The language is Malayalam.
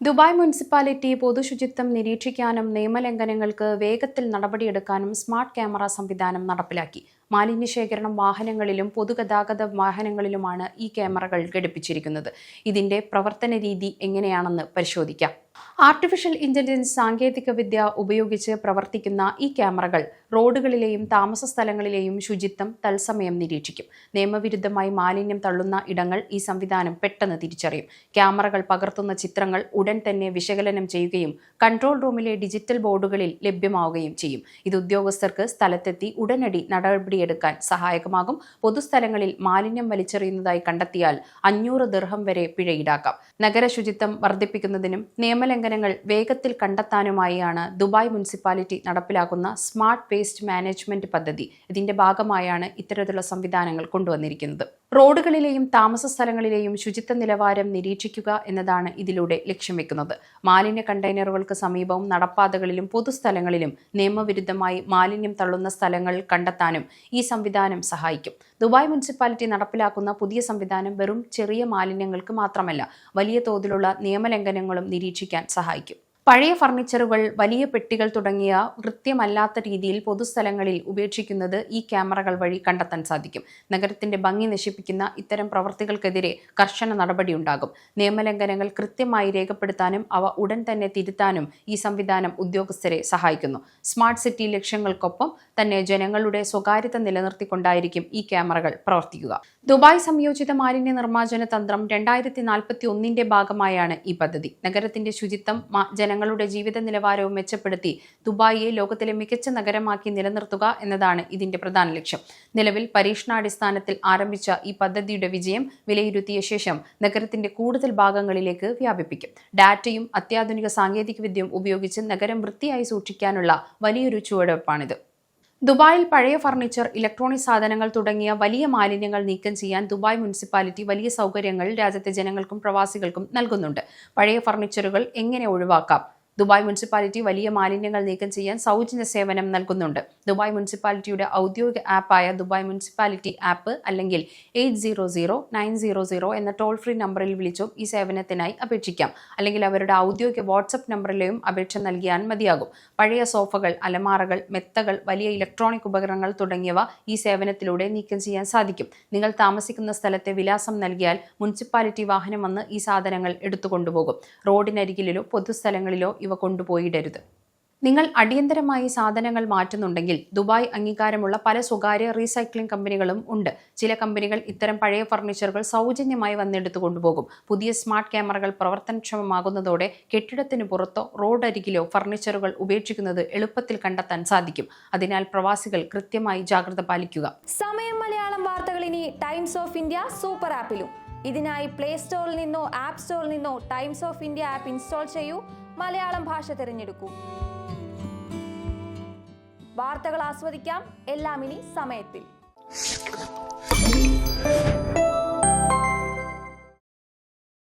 ദുബായ് മുനിസിപ്പാലിറ്റി പൊതുശുചിത്വം നിരീക്ഷിക്കാനും നിയമലംഘനങ്ങൾക്ക് വേഗത്തിൽ നടപടിയെടുക്കാനും സ്മാർട്ട് ക്യാമറ സംവിധാനം നടപ്പിലാക്കി. മാലിന്യശേഖരണം വാഹനങ്ങളിലും പൊതുഗതാഗത വാഹനങ്ങളിലുമാണ് ഈ ക്യാമറകൾ ഘടിപ്പിച്ചിരിക്കുന്നത്. ഇതിന്റെ പ്രവർത്തന രീതി എങ്ങനെയാണെന്ന് പരിശോധിക്കാം. ആർട്ടിഫിഷ്യൽ ഇന്റലിജൻസ് സാങ്കേതികവിദ്യ ഉപയോഗിച്ച് പ്രവർത്തിക്കുന്ന ഈ ക്യാമറകൾ റോഡുകളിലെയും താമസ സ്ഥലങ്ങളിലെയും ശുചിത്വം തത്സമയം നിരീക്ഷിക്കും. നിയമവിരുദ്ധമായി മാലിന്യം തള്ളുന്ന ഇടങ്ങൾ ഈ സംവിധാനം പെട്ടെന്ന് തിരിച്ചറിയും. ക്യാമറകൾ പകർത്തുന്ന ചിത്രങ്ങൾ ഉടൻ തന്നെ വിശകലനം ചെയ്യുകയും കൺട്രോൾ റൂമിലെ ഡിജിറ്റൽ ബോർഡുകളിൽ ലഭ്യമാവുകയും ചെയ്യും. ഇത് ഉദ്യോഗസ്ഥർക്ക് സ്ഥലത്തെത്തി ഉടനടി നടപടിയെടുക്കാൻ സഹായകമാകും. പൊതുസ്ഥലങ്ങളിൽ മാലിന്യം വലിച്ചെറിയുന്നതായി കണ്ടെത്തിയാൽ 500 ദിർഹം വരെ പിഴ ഈടാക്കാം. നഗര ശുചിത്വം വർദ്ധിപ്പിക്കുന്നതിനും നിയമലംഘനങ്ങൾ വേഗത്തിൽ കണ്ടെത്താനുമായാണ് ദുബായ് മുനിസിപ്പാലിറ്റി നടപ്പിലാക്കുന്ന സ്മാർട്ട് വേസ്റ്റ് മാനേജ്മെന്റ് പദ്ധതി. ഇതിന്റെ ഭാഗമായാണ് ഇത്തരത്തിലുള്ള സംവിധാനങ്ങൾ കൊണ്ടുവന്നിരിക്കുന്നത്. റോഡുകളിലെയും താമസ സ്ഥലങ്ങളിലെയും ശുചിത്വ നിലവാരം നിരീക്ഷിക്കുക എന്നതാണ് ഇതിലൂടെ ലക്ഷ്യം വെക്കുന്നത്. മാലിന്യ കണ്ടെയ്നറുകൾക്ക് സമീപവും നടപ്പാതകളിലും പൊതുസ്ഥലങ്ങളിലും നിയമവിരുദ്ധമായി മാലിന്യം തള്ളുന്ന സ്ഥലങ്ങൾ കണ്ടെത്താനും ഈ സംവിധാനം സഹായിക്കും. ദുബായ് മുനിസിപ്പാലിറ്റി നടപ്പിലാക്കുന്ന പുതിയ സംവിധാനം വെറും ചെറിയ മാലിന്യങ്ങൾക്ക് മാത്രമല്ല, വലിയ തോതിലുള്ള നിയമലംഘനങ്ങളും നിരീക്ഷിക്കാൻ സഹായിക്കും. പഴയ ഫർണിച്ചറുകൾ, വലിയ പെട്ടികൾ തുടങ്ങിയ കൃത്യമല്ലാത്ത രീതിയിൽ പൊതുസ്ഥലങ്ങളിൽ ഉപേക്ഷിക്കുന്നത് ഈ ക്യാമറകൾ വഴി കണ്ടെത്താൻ സാധിക്കും. നഗരത്തിന്റെ ഭംഗി നശിപ്പിക്കുന്ന ഇത്തരം പ്രവൃത്തികൾക്കെതിരെ കർശന നടപടിയുണ്ടാകും. നിയമലംഘനങ്ങൾ കൃത്യമായി രേഖപ്പെടുത്താനും അവ ഉടൻ തന്നെ തിരുത്താനും ഈ സംവിധാനം ഉദ്യോഗസ്ഥരെ സഹായിക്കുന്നു. സ്മാർട്ട് സിറ്റി ലക്ഷ്യങ്ങൾക്കൊപ്പം തന്നെ ജനങ്ങളുടെ സ്വകാര്യത നിലനിർത്തിക്കൊണ്ടായിരിക്കും ഈ ക്യാമറകൾ പ്രവർത്തിക്കുക. ദുബായ് സംയോജിത മാലിന്യ നിർമ്മാർജ്ജന തന്ത്രം 2041 ഭാഗമായാണ് ഈ പദ്ധതി. നഗരത്തിന്റെ ശുചിത്വം, ജനങ്ങളുടെ ജീവിത നിലവാരവും മെച്ചപ്പെടുത്തി ദുബായിയെ ലോകത്തിലെ മികച്ച നഗരമാക്കി നിലനിർത്തുക എന്നതാണ് ഇതിന്റെ പ്രധാന ലക്ഷ്യം. നിലവിൽ പരീക്ഷണാടിസ്ഥാനത്തിൽ ആരംഭിച്ച ഈ പദ്ധതിയുടെ വിജയം വിലയിരുത്തിയ ശേഷം നഗരത്തിന്റെ കൂടുതൽ ഭാഗങ്ങളിലേക്ക് വ്യാപിപ്പിക്കും. ഡാറ്റയും അത്യാധുനിക സാങ്കേതികവിദ്യയും ഉപയോഗിച്ച് നഗരം വൃത്തിയായി സൂക്ഷിക്കാനുള്ള വലിയൊരു ചുവടുവയ്പ്പാണിത്. ദുബായിൽ പഴയ ഫർണിച്ചർ, ഇലക്ട്രോണിക് സാധനങ്ങൾ തുടങ്ങിയ വലിയ മാലിന്യങ്ങൾ നീക്കം ചെയ്യാൻ ദുബായ് മുനിസിപ്പാലിറ്റി വലിയ സൗകര്യങ്ങൾ രാജ്യത്തെ ജനങ്ങൾക്കും പ്രവാസികൾക്കും നൽകുന്നുണ്ട്. പഴയ ഫർണിച്ചറുകൾ എങ്ങനെ ഒഴിവാക്കാം? ദുബായ് മുനിസിപ്പാലിറ്റി വലിയ മാലിന്യങ്ങൾ നീക്കം ചെയ്യാൻ സൗജന്യ സേവനം നൽകുന്നുണ്ട്. ദുബായ് മുനിസിപ്പാലിറ്റിയുടെ ഔദ്യോഗിക ആപ്പായ ദുബായ് മുനിസിപ്പാലിറ്റി ആപ്പ് അല്ലെങ്കിൽ 800-900 എന്ന ടോൾ ഫ്രീ നമ്പറിൽ വിളിച്ചോ ഈ സേവനത്തിനായി അപേക്ഷിക്കാം. അല്ലെങ്കിൽ അവരുടെ ഔദ്യോഗിക വാട്സ്ആപ്പ് നമ്പറിലെയും അപേക്ഷ നൽകിയാൽ മതിയാകും. പഴയ സോഫകൾ, അലമാറകൾ, മെത്തകൾ, വലിയ ഇലക്ട്രോണിക് ഉപകരണങ്ങൾ തുടങ്ങിയവ ഈ സേവനത്തിലൂടെ നീക്കം ചെയ്യാൻ സാധിക്കും. നിങ്ങൾ താമസിക്കുന്ന സ്ഥലത്തെ വിലാസം നൽകിയാൽ മുനിസിപ്പാലിറ്റി വാഹനം വന്ന് ഈ സാധനങ്ങൾ എടുത്തുകൊണ്ടുപോകും. റോഡിനരികിലോ പൊതുസ്ഥലങ്ങളിലോ ഇവ കൊണ്ടുപോയിടരുത്. നിങ്ങൾ അടിയന്തരമായി സാധനങ്ങൾ മാറ്റുന്നുണ്ടെങ്കിൽ ദുബായ് അംഗീകാരമുള്ള പല സ്വകാര്യ റീസൈക്ലിംഗ് കമ്പനികളും ഉണ്ട്. ചില കമ്പനികൾ ഇത്തരം പഴയ ഫർണിച്ചറുകൾ സൗജന്യമായി വന്നെടുത്തു കൊണ്ടുപോകും. പുതിയ സ്മാർട്ട് ക്യാമറകൾ പ്രവർത്തനക്ഷമമാകുന്നതോടെ കെട്ടിടത്തിന് പുറത്തോ റോഡരികിലോ ഫർണിച്ചറുകൾ ഉപേക്ഷിക്കുന്നത് എളുപ്പത്തിൽ കണ്ടെത്താൻ സാധിക്കും. അതിനാൽ പ്രവാസികൾ കൃത്യമായി ജാഗ്രത പാലിക്കുക. സമയം മലയാളം വാർത്തകൾ ഇനി ടൈംസ് ഓഫ് ഇന്ത്യ സൂപ്പർ ആപ്പിലും. ഇതിനായി പ്ലേ സ്റ്റോറിൽ നിന്നോ ആപ്പ് സ്റ്റോറിൽ നിന്നോ times of India app install ചെയ്യൂ. മലയാളം ഭാഷ തിരഞ്ഞെടുക്കൂ. വാർത്തകൾ ആസ്വദിക്കാം. എല്ലാം ഇനി സമയത്തിൽ.